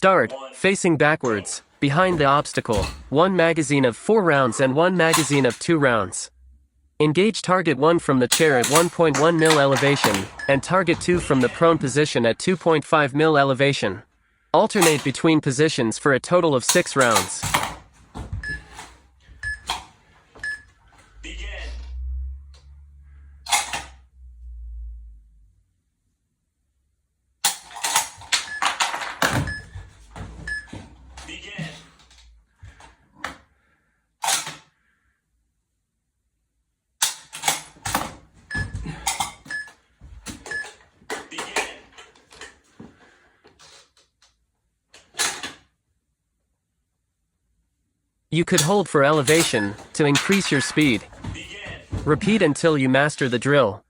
Start, facing backwards, behind the obstacle, 1 magazine of 4 rounds and 1 magazine of 2 rounds. Engage target 1 from the chair at 1.1 mil elevation, and target 2 from the prone position at 2.5 mil elevation. Alternate between positions for a total of 6 rounds. You could hold for elevation to increase your speed. Repeat until you master the drill.